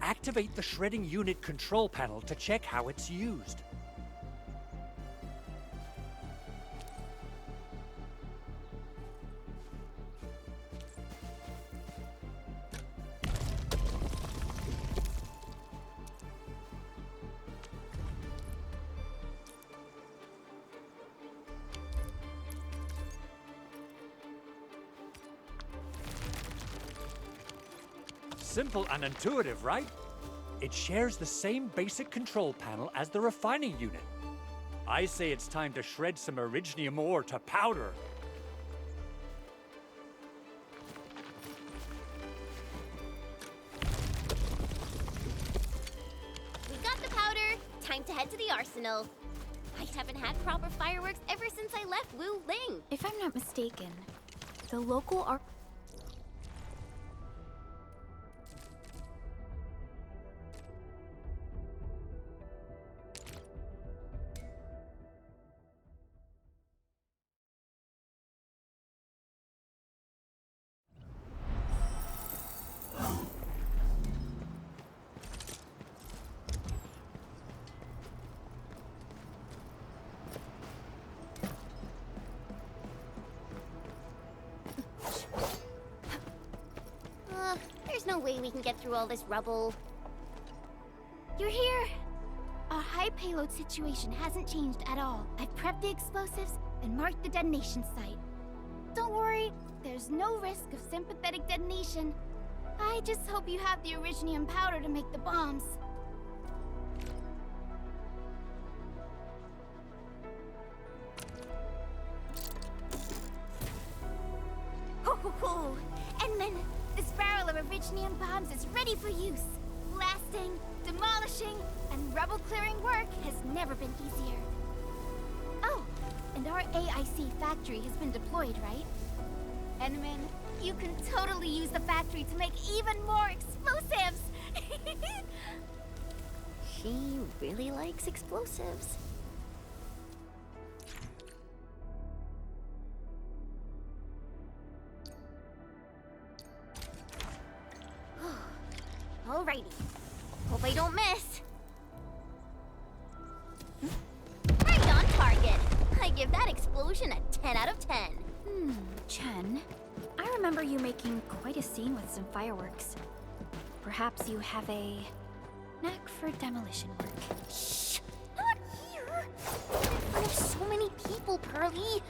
Activate the shredding unit control panel to check how it's used. Simple and intuitive, right? It shares the same basic control panel as the refining unit. I say it's time to shred some Originium ore to powder. We've got the powder. Time to head to the arsenal. I haven't had proper fireworks ever since I left Wu Ling. If I'm not mistaken, the local There's no way we can get through all this rubble. You're here! Our high payload situation hasn't changed at all. I've prepped the explosives and marked the detonation site. Don't worry, there's no risk of sympathetic detonation. I just hope you have the Originium powder to make the bombs. Ho ho ho! And then this barrel of Originium bombs is ready for use. Blasting, demolishing, and rubble-clearing work has never been easier. Oh, and our AIC factory has been deployed, right? Enman, you can totally use the factory to make even more explosives! She really likes explosives. Alrighty. Hope I don't miss. Right on target. I give that explosion a 10 out of 10. Chen, I remember you making quite a scene with some fireworks. Perhaps you have a knack for demolition work. Shh! Not here! In front of so many people, Pearly.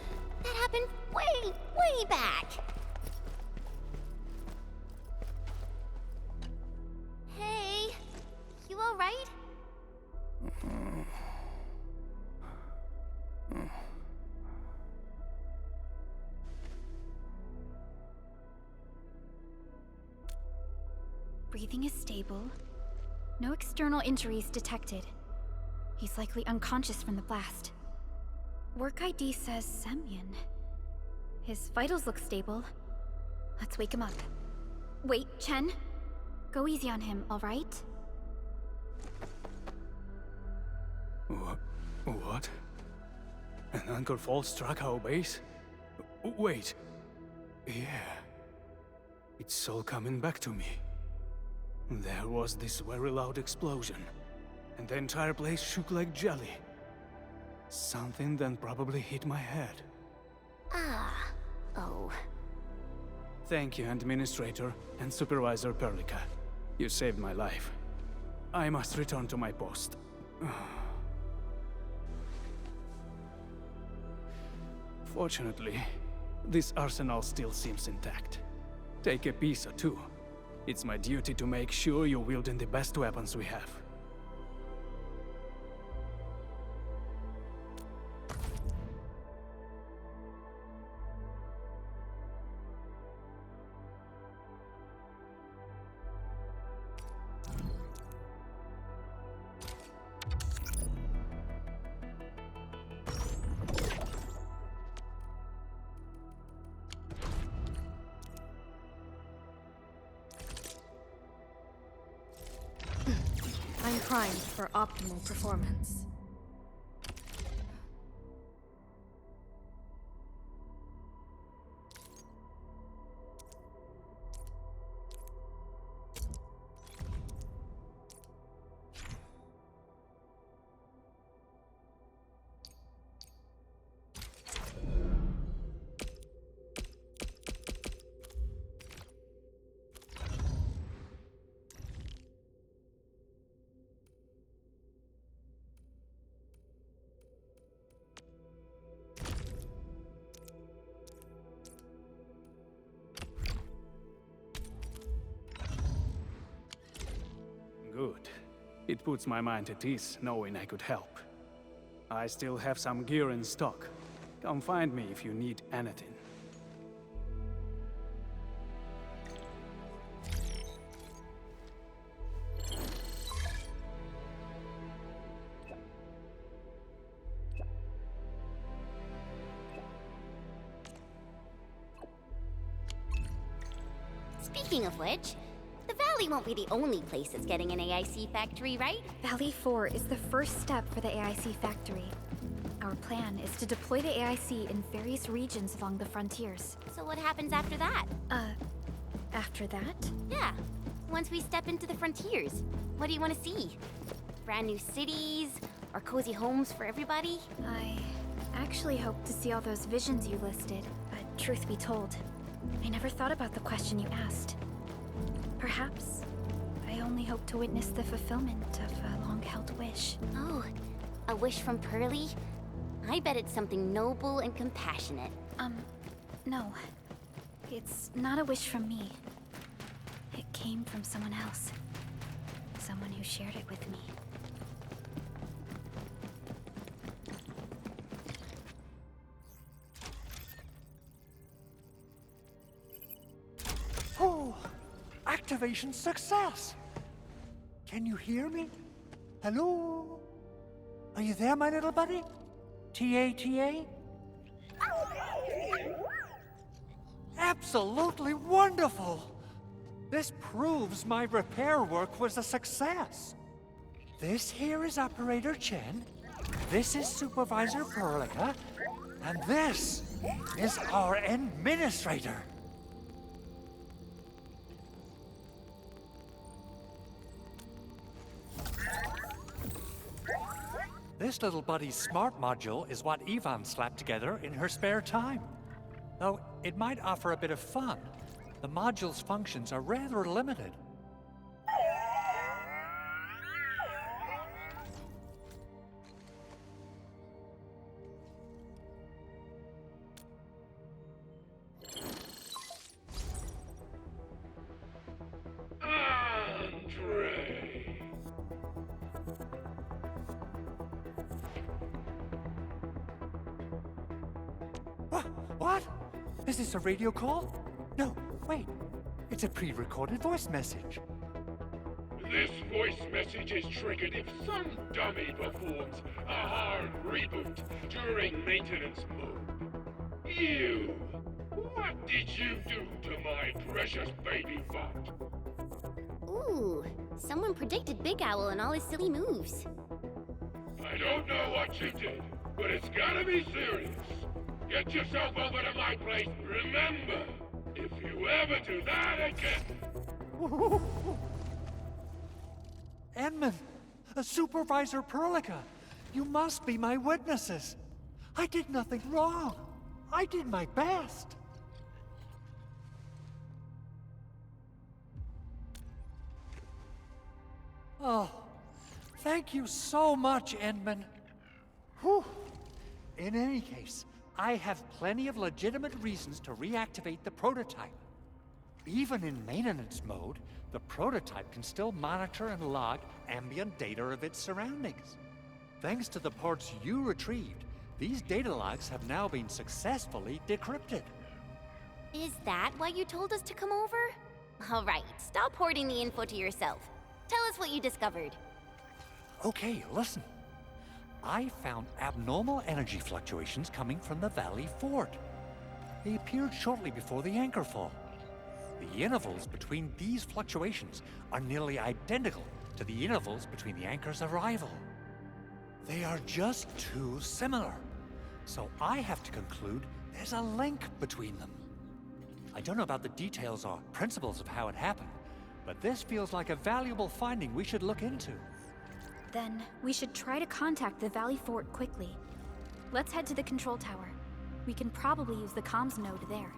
That happened way, way back. Hey, you alright? Breathing is stable. No external injuries detected. He's likely unconscious from the blast. Work ID says Semyon. His vitals look stable. Let's wake him up. Wait, Chen. Go easy on him, all right? What? An anchor fault struck our base? Wait. Yeah. It's all coming back to me. There was this very loud explosion, and the entire place shook like jelly. Something then probably hit my head. Oh. Thank you, Administrator and Supervisor Perlica. You saved my life. I must return to my post. Fortunately, this arsenal still seems intact. Take a piece or two. It's my duty to make sure you're wielding the best weapons we have. I'm primed for optimal performance. Good. It puts my mind at ease knowing I could help. I still have some gear in stock. Come find me if you need anything. Speaking of which, the Valley won't be the only place that's getting an AIC factory, right? Valley 4 is the first step for the AIC factory. Our plan is to deploy the AIC in various regions along the frontiers. So what happens after that? After that? Yeah, once we step into the frontiers, what do you want to see? Brand new cities, or cozy homes for everybody? I actually hope to see all those visions you listed, but truth be told, I never thought about the question you asked. Perhaps I only hope to witness the fulfillment of a long-held wish. Oh, a wish from Pearly? I bet it's something noble and compassionate. No. It's not a wish from me. It came from someone else. Someone who shared it with me. Oh, activation success! Can you hear me? Hello? Are you there, my little buddy? T-A-T-A? Absolutely wonderful! This proves my repair work was a success. This here is Operator Chen, this is Supervisor Perlica, and this is our Administrator. This little buddy's smart module is what Ivan slapped together in her spare time. Though it might offer a bit of fun, the module's functions are rather limited. What? Is this a radio call? No, wait. It's a pre-recorded voice message. This voice message is triggered if some dummy performs a hard reboot during maintenance mode. You! What did you do to my precious baby bot? Ooh, someone predicted Big Owl and all his silly moves. I don't know what you did, but it's gotta be serious. Get yourself over to my place. Remember, if you ever do that again... Edmund, Supervisor Perlica, you must be my witnesses. I did nothing wrong. I did my best. Oh, thank you so much, Edmund. Whew. In any case, I have plenty of legitimate reasons to reactivate the prototype. Even in maintenance mode, the prototype can still monitor and log ambient data of its surroundings. Thanks to the parts you retrieved, these data logs have now been successfully decrypted. Is that why you told us to come over? All right, stop hoarding the info to yourself. Tell us what you discovered. Okay, listen. I found abnormal energy fluctuations coming from the Valley Fort. They appeared shortly before the anchor fall. The intervals between these fluctuations are nearly identical to the intervals between the anchor's arrival. They are just too similar. So I have to conclude there's a link between them. I don't know about the details or principles of how it happened, but this feels like a valuable finding we should look into. Then we should try to contact the Valley Fort quickly. Let's head to the control tower. We can probably use the comms node there.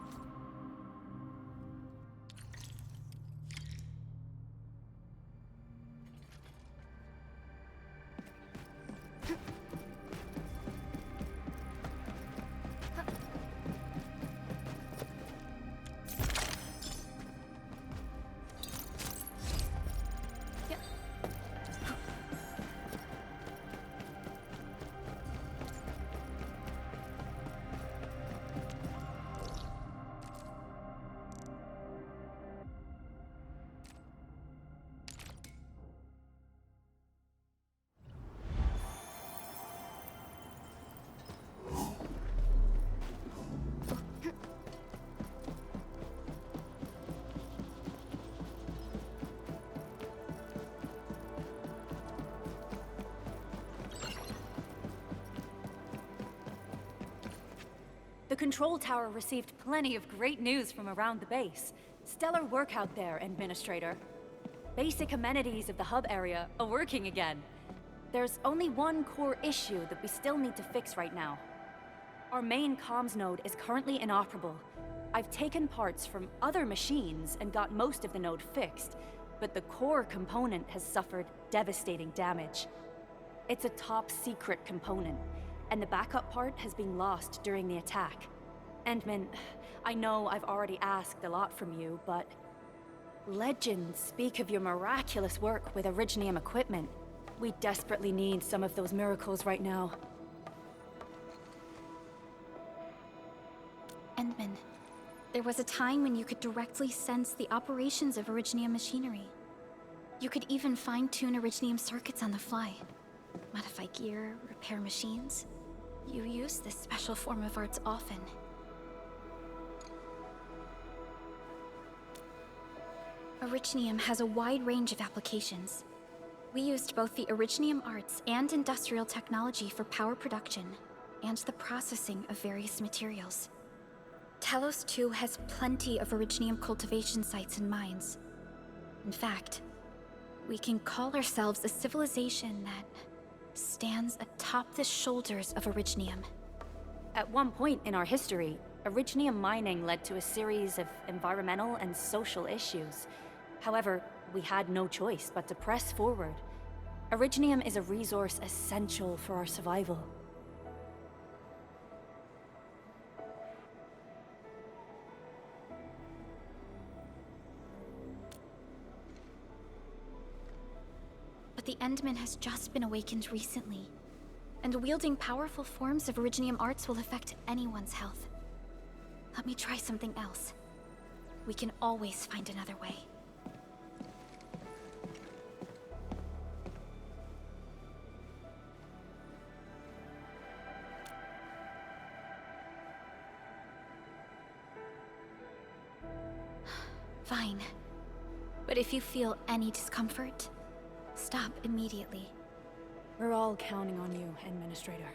control tower received plenty of great news from around the base. Stellar work out there, Administrator. Basic amenities of the hub area are working again. There's only one core issue that we still need to fix right now. Our main comms node is currently inoperable. I've taken parts from other machines and got most of the node fixed, but the core component has suffered devastating damage. It's a top-secret component, and the backup part has been lost during the attack. Endman, I know I've already asked a lot from you, but legends speak of your miraculous work with Originium equipment. We desperately need some of those miracles right now. Endman, there was a time when you could directly sense the operations of Originium machinery. You could even fine-tune Originium circuits on the fly. Modify gear, repair machines. You use this special form of arts often. Originium has a wide range of applications. We used both the Originium arts and industrial technology for power production, and the processing of various materials. Telos 2 has plenty of Originium cultivation sites and mines. In fact, we can call ourselves a civilization that stands atop the shoulders of Originium. At one point in our history, Originium mining led to a series of environmental and social issues. However, we had no choice but to press forward. Originium is a resource essential for our survival. But the Endman has just been awakened recently, and wielding powerful forms of Originium arts will affect anyone's health. Let me try something else. We can always find another way. Fine. But if you feel any discomfort, stop immediately. We're all counting on you, Administrator.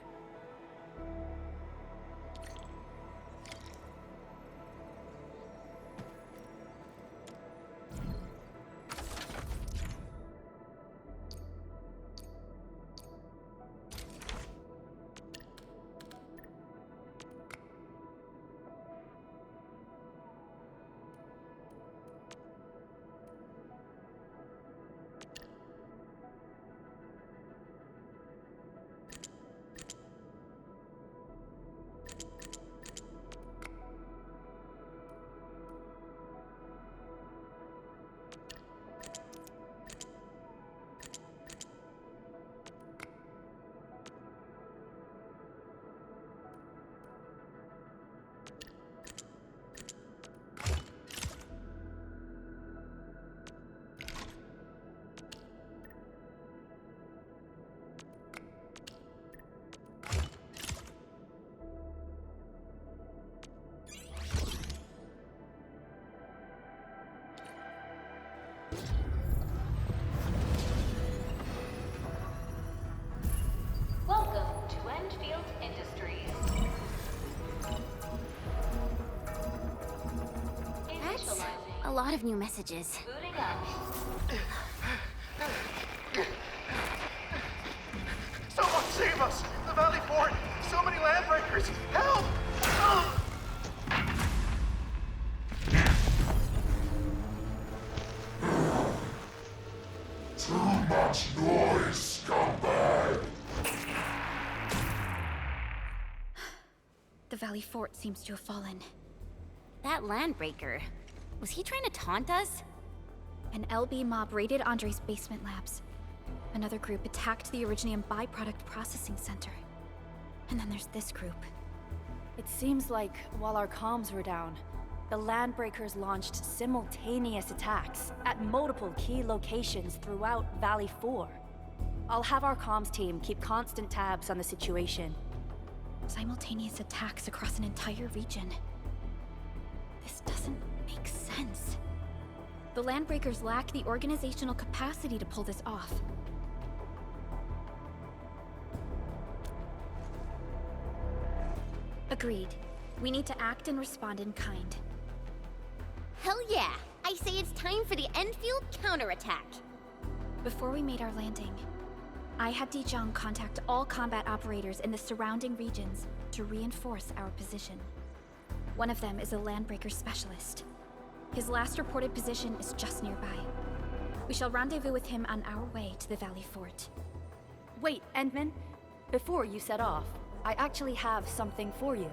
Welcome to Endfield Industries. That's Initializing. a lot of new messages. Booting up. Someone save us! The Valley Fort! So many landbreakers! Help! Too much noise, scumbag! The Valley Fort seems to have fallen. That landbreaker, was he trying to taunt us? An LB mob raided Andre's basement labs. Another group attacked the Originium byproduct processing center. And then there's this group. It seems like while our comms were down, the Landbreakers launched simultaneous attacks at multiple key locations throughout Valley 4. I'll have our comms team keep constant tabs on the situation. Simultaneous attacks across an entire region. This doesn't make sense. The Landbreakers lack the organizational capacity to pull this off. Agreed. We need to act and respond in kind. Hell yeah! I say it's time for the Endfield counterattack. Before we made our landing, I had Dijong contact all combat operators in the surrounding regions to reinforce our position. One of them is a landbreaker specialist. His last reported position is just nearby. We shall rendezvous with him on our way to the Valley Fort. Wait, Endman. Before you set off, I actually have something for you.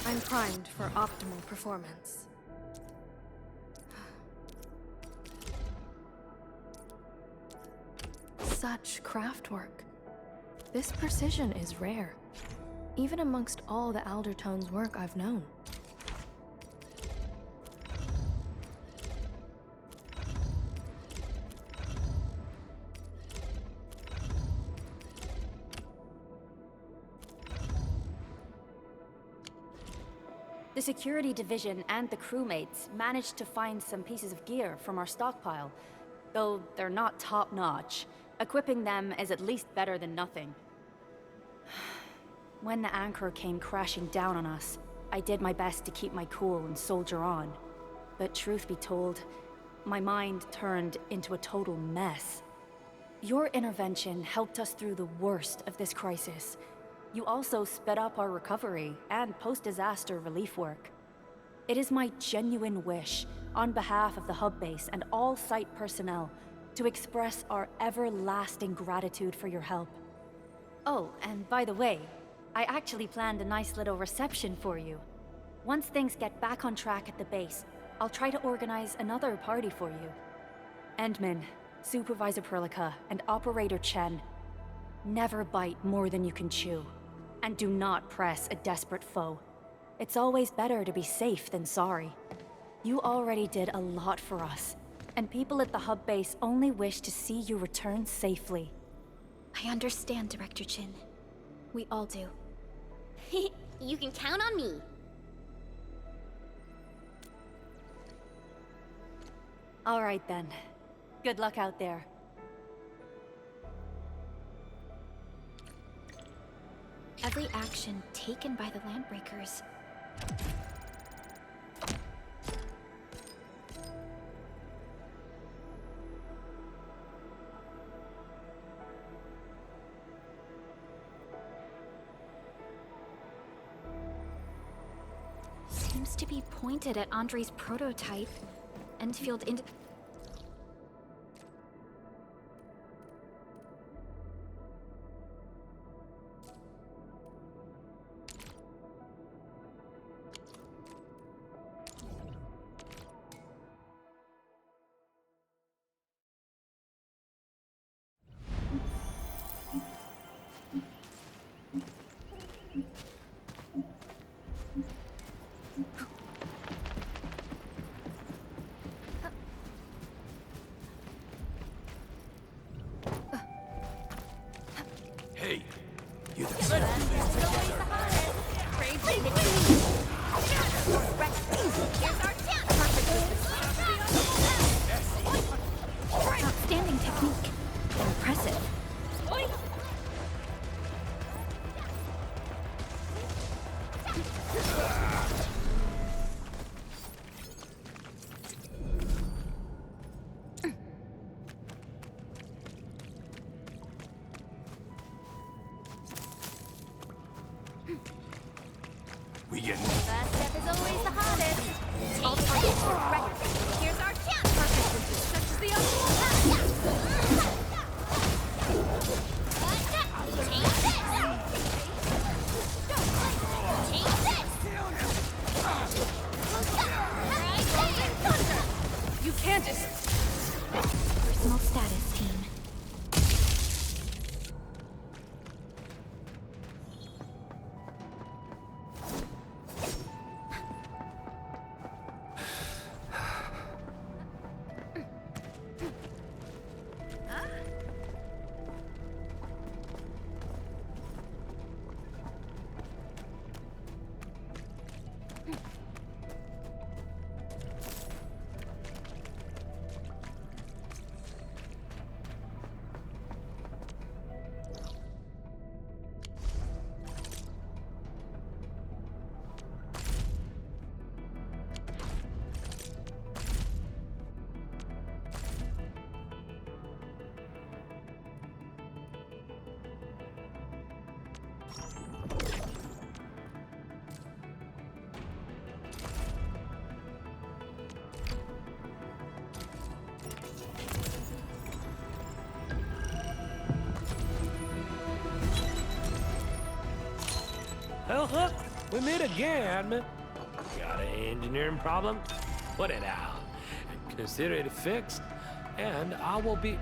I'm primed for optimal performance. Such craftwork. This precision is rare, even amongst all the Aldertone's work I've known. The security division and the crewmates managed to find some pieces of gear from our stockpile, though they're not top-notch. Equipping them is at least better than nothing. When the anchor came crashing down on us, I did my best to keep my cool and soldier on. But truth be told, my mind turned into a total mess. Your intervention helped us through the worst of this crisis. You also sped up our recovery and post-disaster relief work. It is my genuine wish, on behalf of the hub base and all site personnel, to express our everlasting gratitude for your help. Oh, and by the way, I actually planned a nice little reception for you. Once things get back on track at the base, I'll try to organize another party for you. Endman, Supervisor Perlica, and Operator Chen, never bite more than you can chew. And do not press a desperate foe. It's always better to be safe than sorry. You already did a lot for us, and people at the hub base only wish to see you return safely. I understand, Director Chin. We all do. You can count on me. All right then. Good luck out there. Every action taken by the Landbreakers seems to be pointed at Andre's prototype, Endfield in... Hey, you the Outstanding technique. Impressive. We get Last step is always the hardest. All targets for record. Here's our chance. Perfect. Such as the other. Well, huh? We meet again. Got an engineering problem? Put it out. Consider it fixed, and I will be...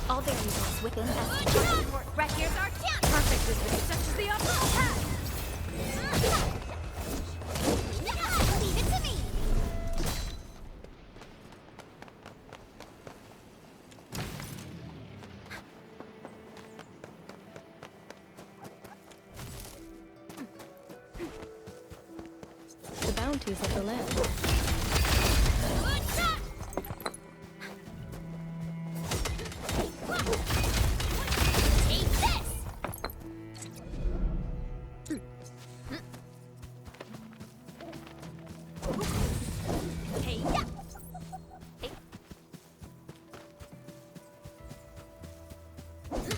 All variables within S. Right here's our chance! Perfect as this touches the optimal path! Leave it to me! The bounties of the land. Take this! Hey, yeah!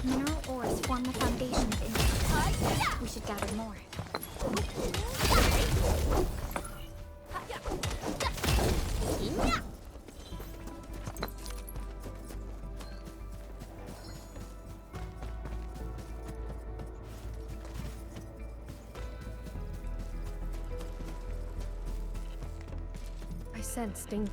Mineral ores form the foundation of industry. We should gather more. I sense danger.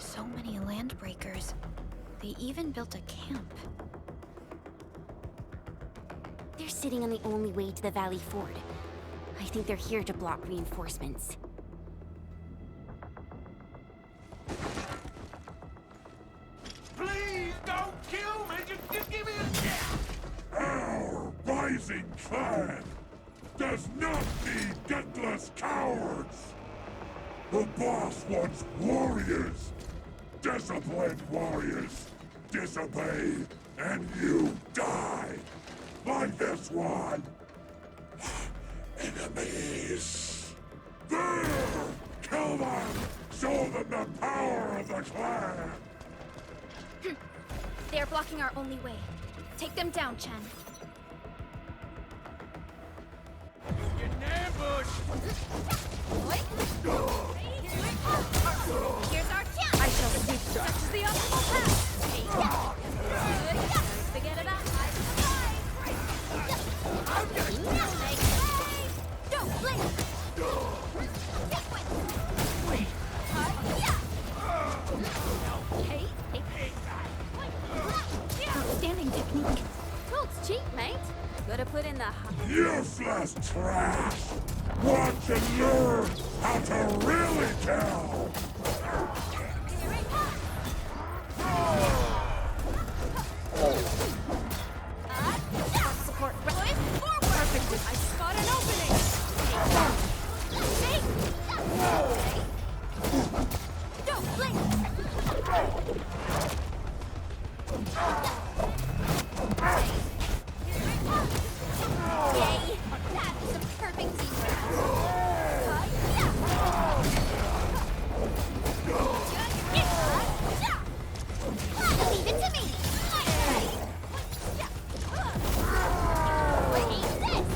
So many landbreakers. They even built a camp. They're sitting on the only way to the Valley Ford. I think they're here to block reinforcements. Please don't kill me! Just give me a chance! Our rising clan does not need gutless cowards! The boss wants warriors! Disciplined warriors! Disobey, and you die! Like this one! Enemies! There! Kill them! Show them the power of the clan! They are blocking our only way. Take them down, Chen. Get an ambush! Here's our chance! I shall sweep touches the optimal path! Hey, yeah! Forget about Don't blink! Take one! Wait! Hey, hey, Useless trash! Watch and learn how to really tell! Support right forward! Perfect! I spot an opening! Don't blink! Yay! That's some perfect leave it to me! What ain't this?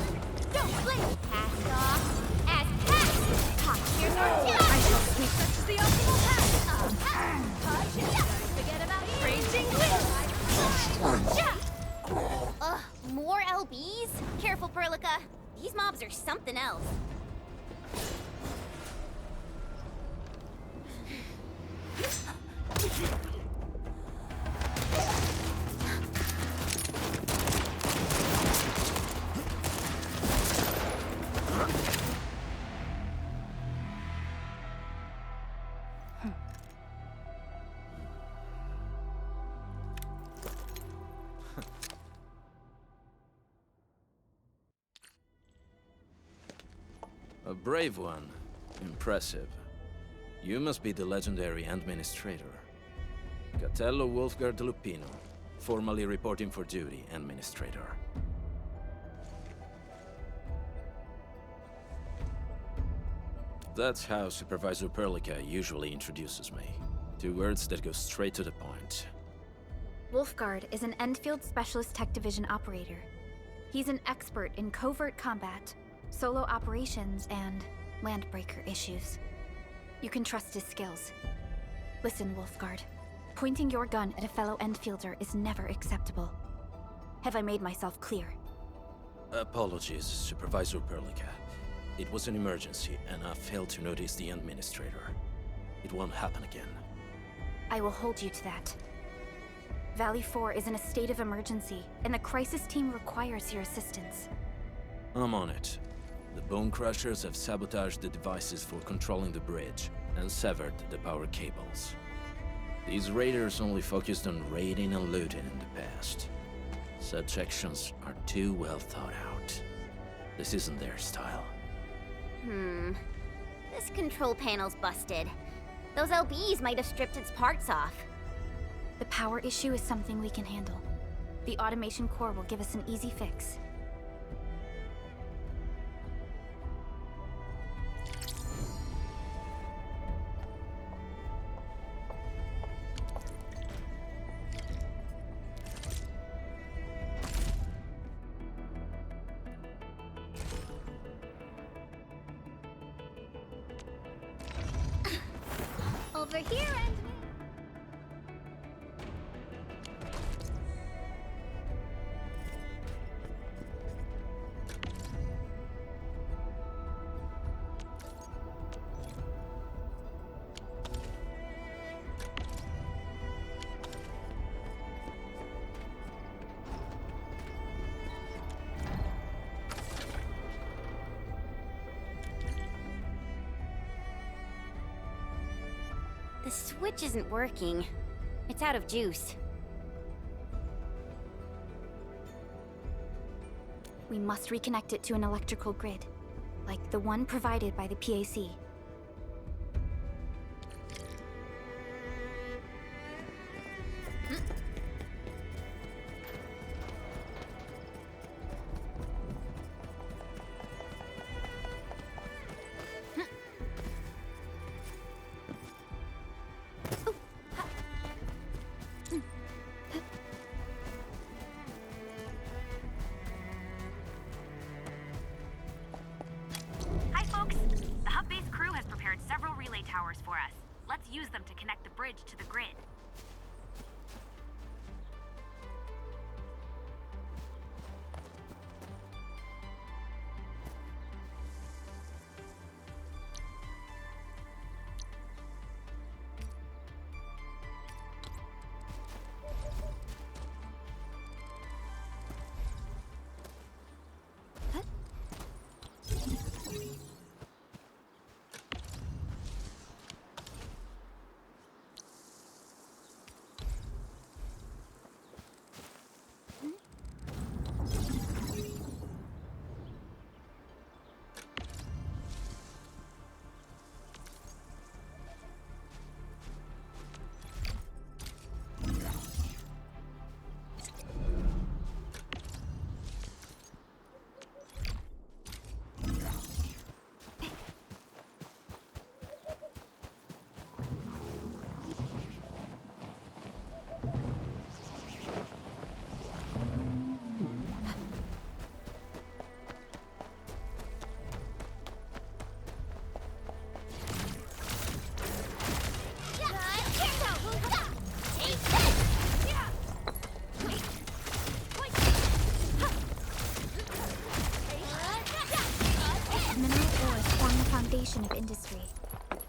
Don't blink! Cast off as cast! Ha! Here's our chance! I shall sweep such as the optimal pass! Don't forget about raging wind! Ugh, more LBs? Careful, Perlica. These mobs are something else. A brave one. Impressive. You must be the legendary Administrator. Catello Wolfgard Lupino, formally reporting for duty, Administrator. That's how Supervisor Perlica usually introduces me. 2 words that go straight to the point. Wolfgard is an Endfield Specialist Tech Division operator. He's an expert in covert combat, solo operations, and landbreaker issues. You can trust his skills. Listen, Wolfgard. Pointing your gun at a fellow Endfielder is never acceptable. Have I made myself clear? Apologies, Supervisor Perlica. It was an emergency, and I failed to notice the Administrator. It won't happen again. I will hold you to that. Valley 4 is in a state of emergency, and the crisis team requires your assistance. I'm on it. The Bone Crushers have sabotaged the devices for controlling the bridge, and severed the power cables. These raiders only focused on raiding and looting in the past. Such actions are too well thought out. This isn't their style. This control panel's busted. Those LBs might have stripped its parts off. The power issue is something we can handle. The automation core will give us an easy fix. Over here, and The switch isn't working. It's out of juice. We must reconnect it to an electrical grid, like the one provided by the PAC. Hi, folks. The hub base crew has prepared several relay towers for us. Let's use them to connect the bridge to the grid.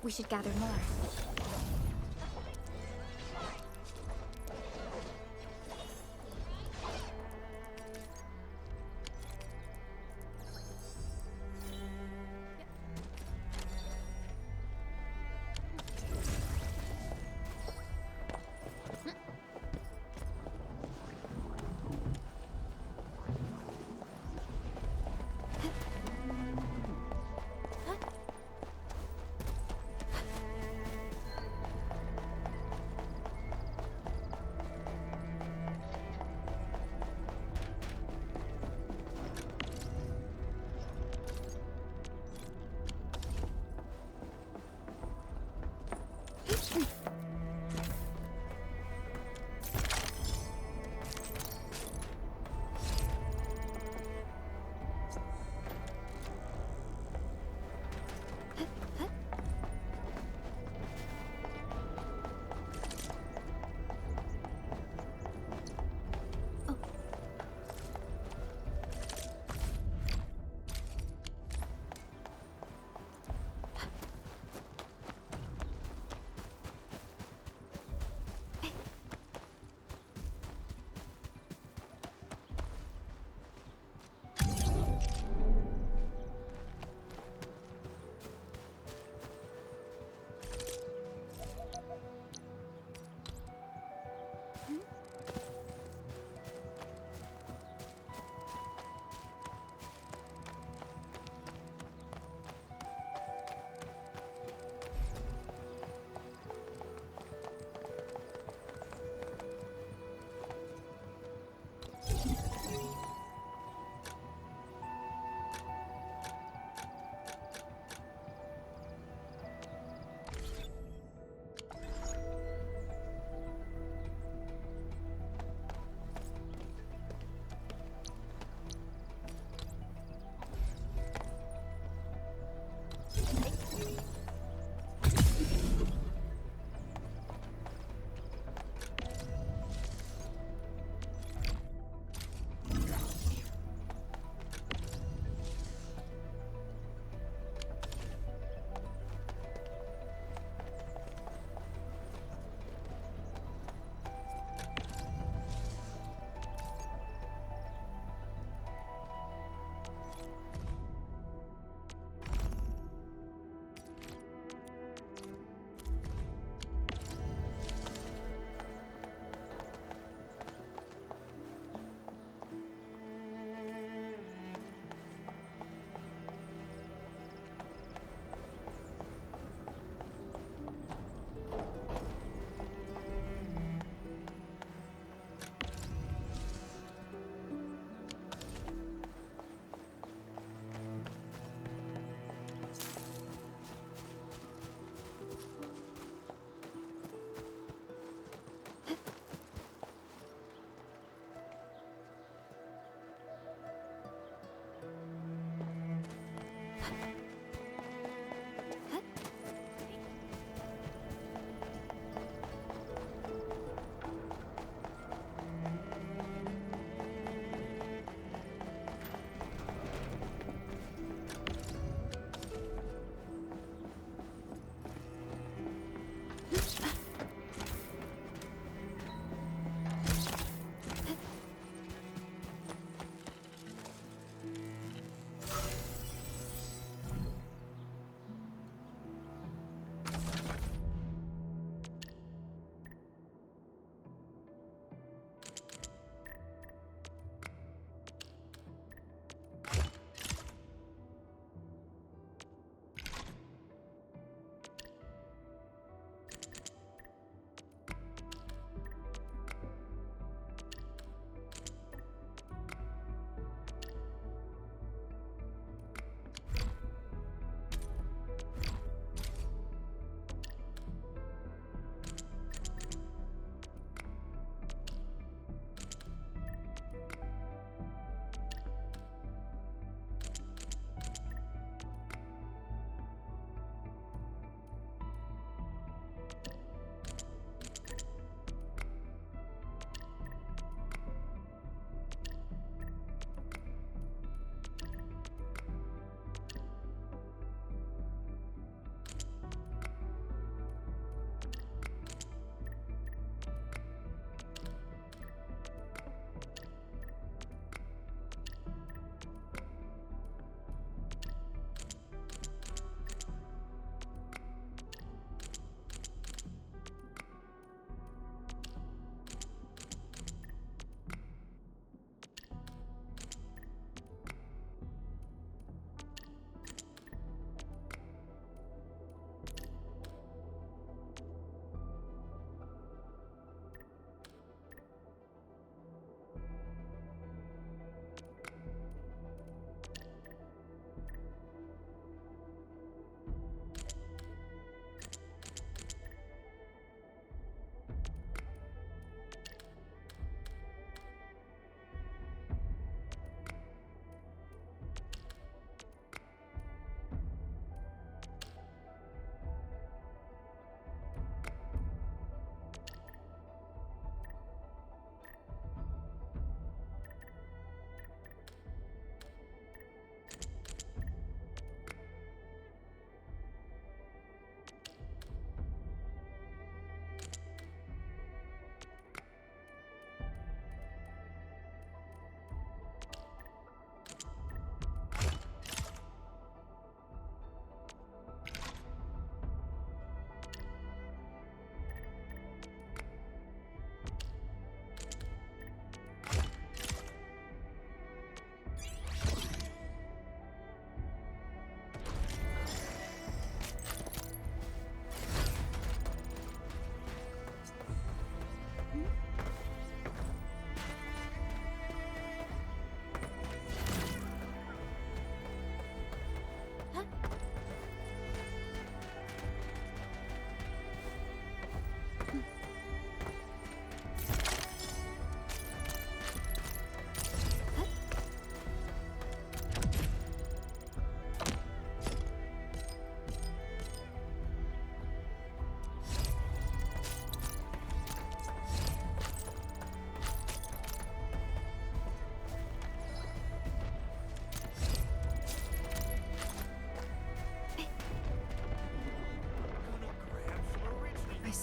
We should gather more.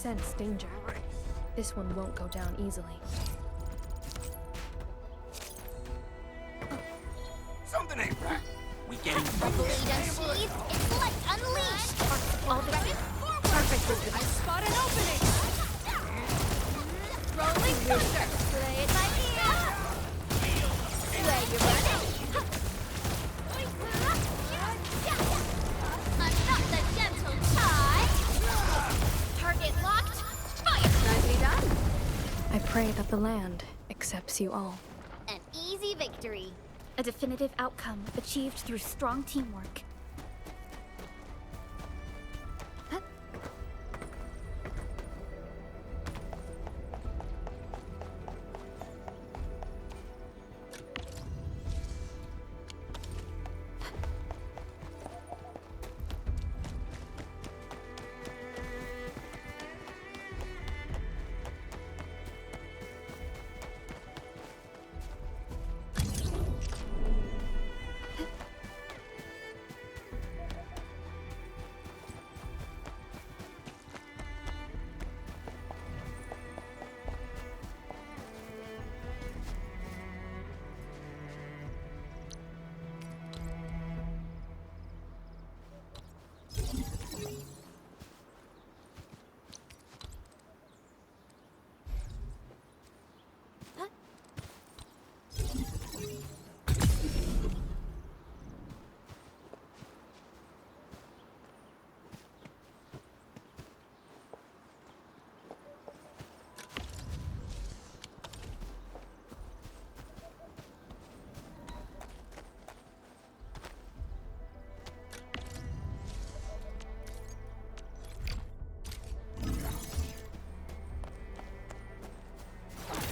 sense danger. This one won't go down easily. Something ain't right. We getting Blade unsheathed, its light unleashed! All ready? Perfect. I spot an opening! Rolling thunder! Play it by ear! Where you running? I'm not the gentle Ty! Target locked! Fire! Nicely done! I pray that the land accepts you all. An easy victory. A definitive outcome achieved through strong teamwork.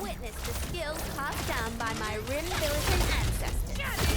Witness the skills passed down by my Rim militant ancestors.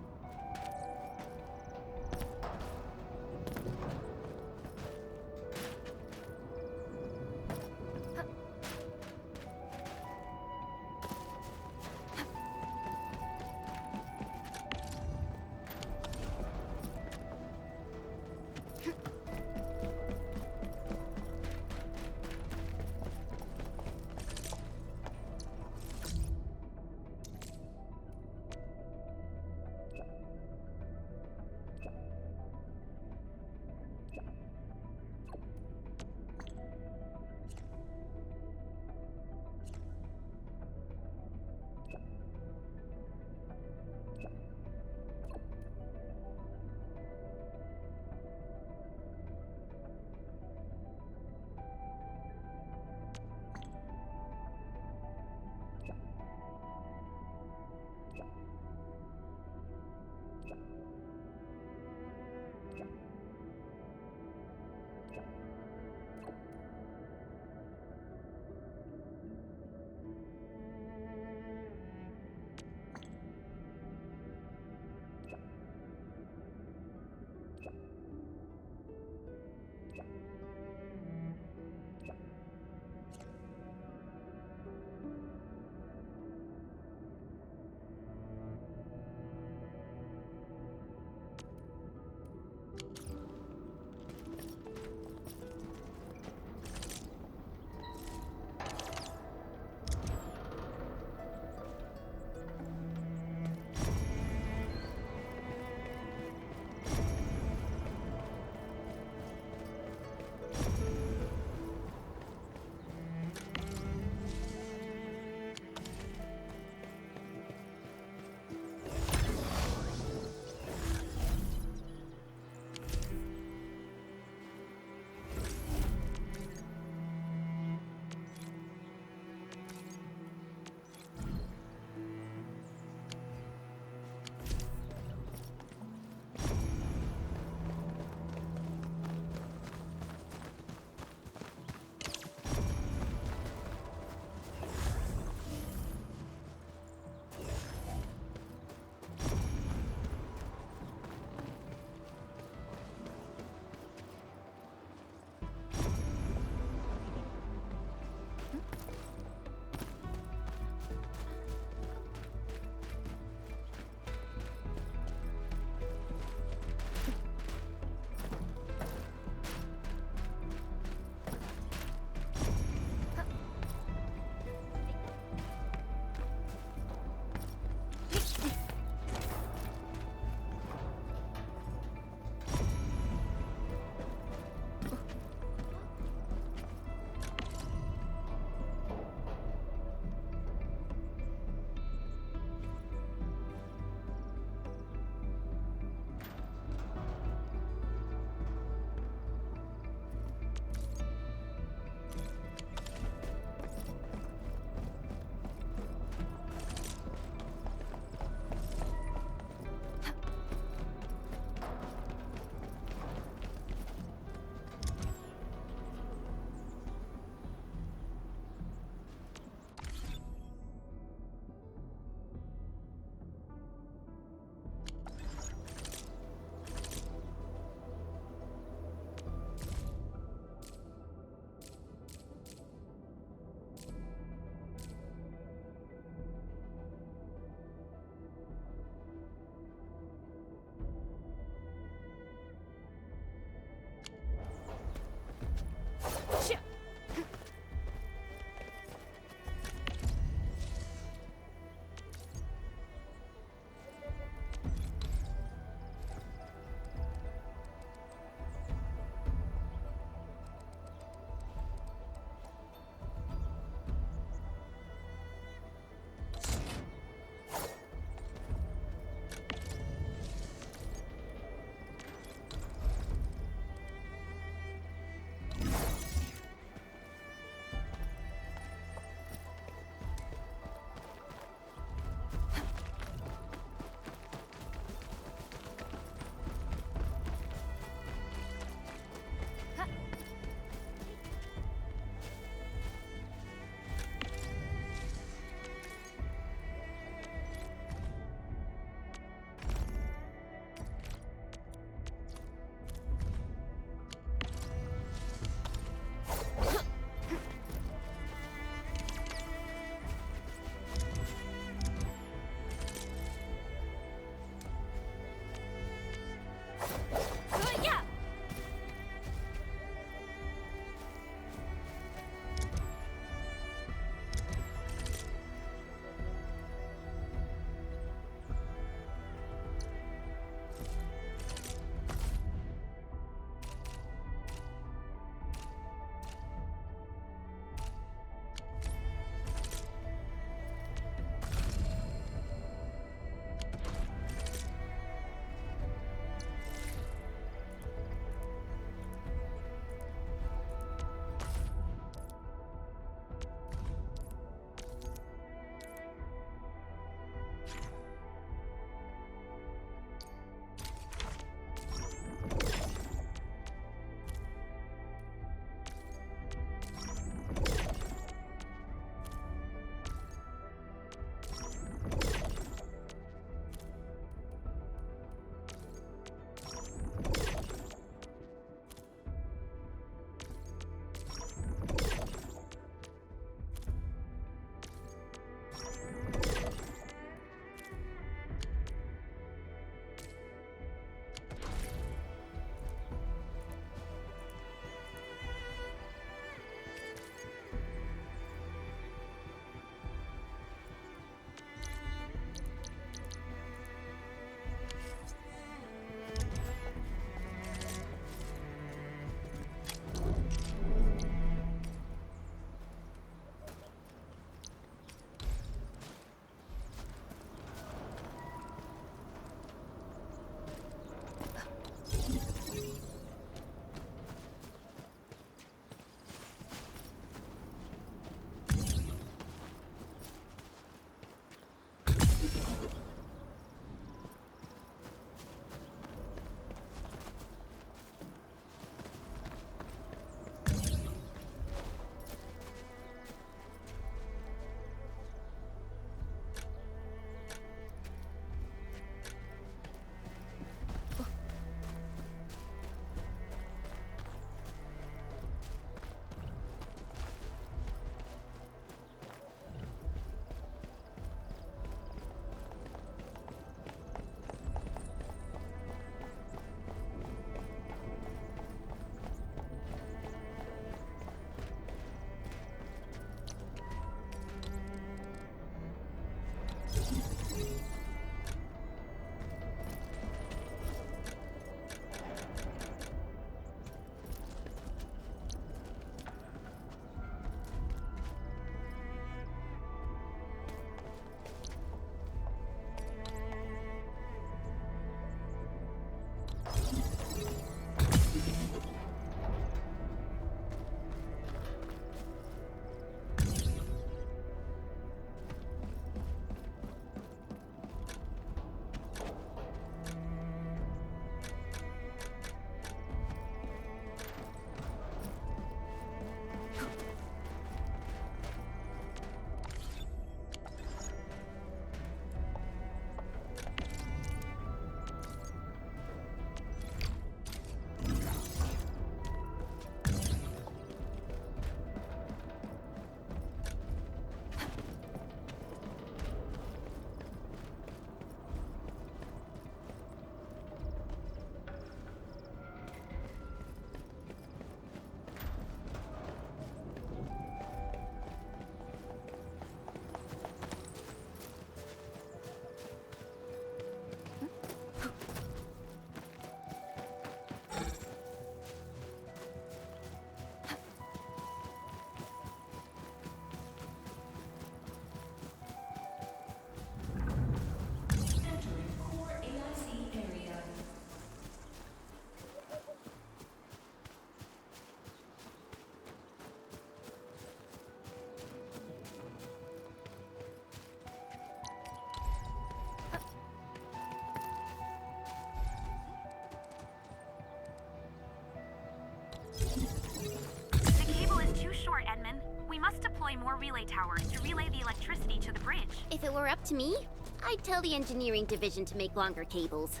short, Edmund. We must deploy more relay towers to relay the electricity to the bridge. If it were up to me, I'd tell the engineering division to make longer cables.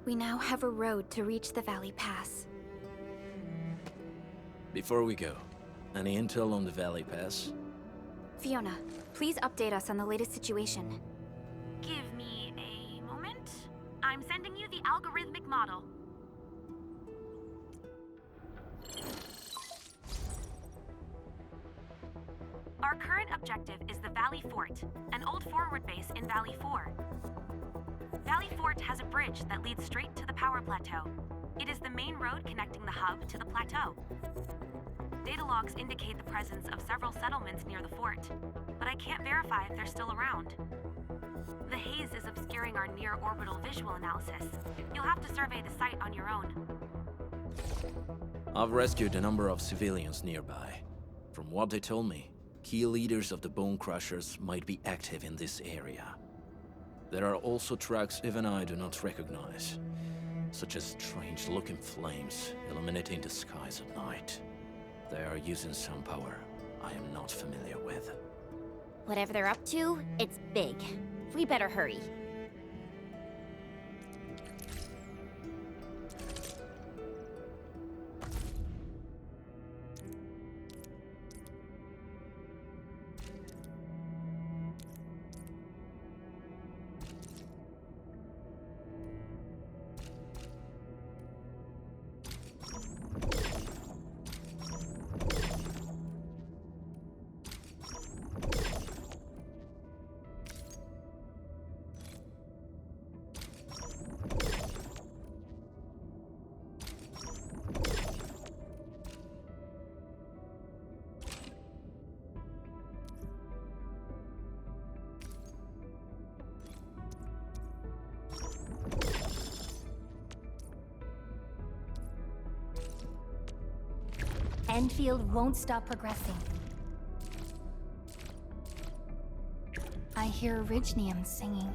We now have a road to reach the Valley Pass. Before we go, any intel on the Valley Pass? Fiona, please update us on the latest situation. Give me a moment. I'm sending you the algorithmic model. Our current objective is the Valley Fort, an old forward base in Valley 4. Valley Fort has a bridge that leads straight to the power plateau. It is the main road connecting the hub to the plateau. Data logs indicate the presence of several settlements near the fort, but I can't verify if they're still around. The haze is obscuring our near-orbital visual analysis. You'll have to survey the site on your own. I've rescued a number of civilians nearby. From what they told me, key leaders of the Bone Crushers might be active in this area. There are also tracks even I do not recognize, such as strange-looking flames illuminating the skies at night. They are using some power I am not familiar with. Whatever they're up to, it's big. We better hurry. Endfield won't stop progressing. I hear Orignium singing.